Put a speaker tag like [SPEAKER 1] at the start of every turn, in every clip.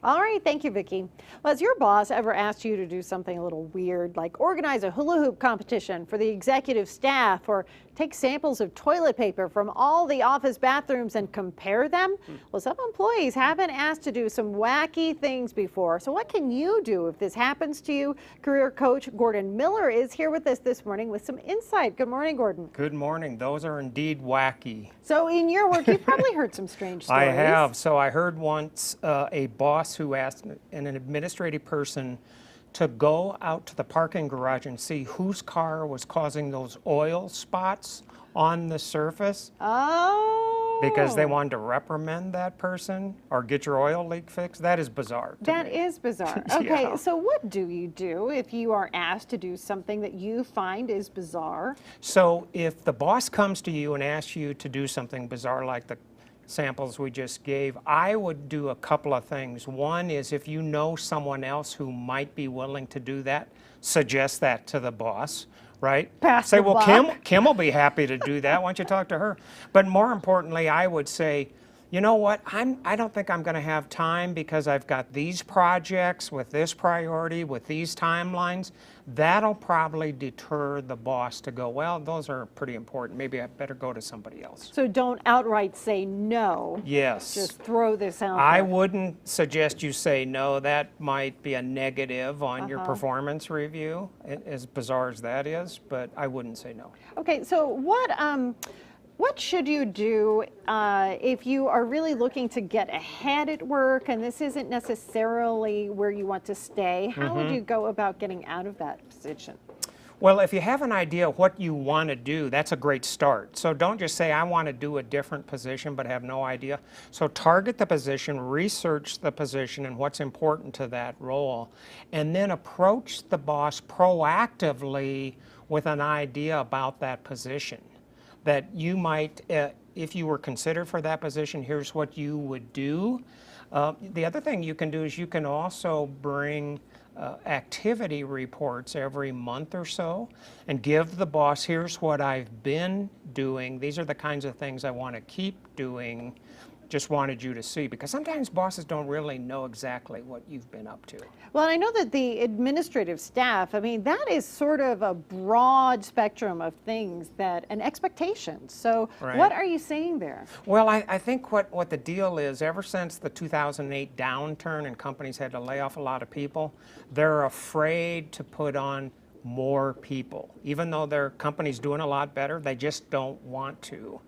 [SPEAKER 1] All right, thank you, Vicki. Well, has your boss ever asked you to do something a little weird, like organize a hula hoop competition for the executive staff or take samples of toilet paper from all the office bathrooms and compare them? Well, some employees have been asked to do some wacky things before. So what can you do if this happens to you? Career coach Gordon Miller is here with us this morning with some insight. Good morning, Gordon.
[SPEAKER 2] Good morning. Those are indeed wacky.
[SPEAKER 1] So in your work, you've probably heard some strange stories.
[SPEAKER 2] I have. So I heard once a boss who asked an administrative person to go out to the parking garage and see whose car was causing those oil spots on the surface.
[SPEAKER 1] Oh.
[SPEAKER 2] Because they wanted to reprimand that person or get your oil leak fixed. That is bizarre to me.
[SPEAKER 1] That is bizarre. Okay,
[SPEAKER 2] Yeah.
[SPEAKER 1] So what do you do if you are asked to do something that you find is bizarre?
[SPEAKER 2] So if the boss comes to you and asks you to do something bizarre like the samples we just gave, I would do a couple of things. One is if you know someone else who might be willing to do that, suggest that to the boss, right?
[SPEAKER 1] Pass
[SPEAKER 2] Say,
[SPEAKER 1] the
[SPEAKER 2] well,
[SPEAKER 1] buck.
[SPEAKER 2] Kim will be happy to do that. Why don't you talk to her? But more importantly, I would say, you know what, I don't think I'm going to have time because I've got these projects with this priority, with these timelines. That'll probably deter the boss to go, well, those are pretty important. Maybe I better go to somebody else.
[SPEAKER 1] So don't outright say no.
[SPEAKER 2] Yes.
[SPEAKER 1] Just throw this out
[SPEAKER 2] I
[SPEAKER 1] there.
[SPEAKER 2] wouldn't suggest you say no. That might be a negative on your performance review, as bizarre as that is, but I wouldn't say no.
[SPEAKER 1] Okay, so what should you do if you are really looking to get ahead at work and this isn't necessarily where you want to stay? How would you go about getting out of that position?
[SPEAKER 2] Well, if you have an idea of what you want to do, that's a great start. So don't just say, I want to do a different position but have no idea. So target the position, research the position and what's important to that role, and then approach the boss proactively with an idea about that position. That you might, if you were considered for that position, here's what you would do. The other thing you can do is you can also bring activity reports every month or so and give the boss, here's what I've been doing. These are the kinds of things I want to keep doing. Just wanted you to see, because sometimes bosses don't really know exactly what you've been up to.
[SPEAKER 1] Well, I know that the administrative staff, I mean, that is sort of a broad spectrum of things and expectations. So
[SPEAKER 2] Right.
[SPEAKER 1] What are you saying there?
[SPEAKER 2] Well, I think what the deal is, ever since the 2008 downturn and companies had to lay off a lot of people, they're afraid to put on more people. Even though their company's doing a lot better, they just don't want to.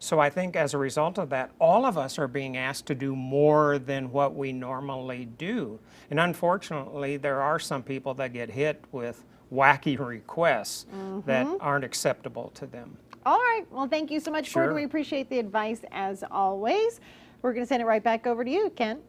[SPEAKER 2] So I think as a result of that, all of us are being asked to do more than what we normally do. And unfortunately, there are some people that get hit with wacky requests that aren't acceptable to them.
[SPEAKER 1] All right. Well, thank you so much,
[SPEAKER 2] Sure.
[SPEAKER 1] Gordon. We appreciate the advice as always. We're going to send it right back over to you, Ken.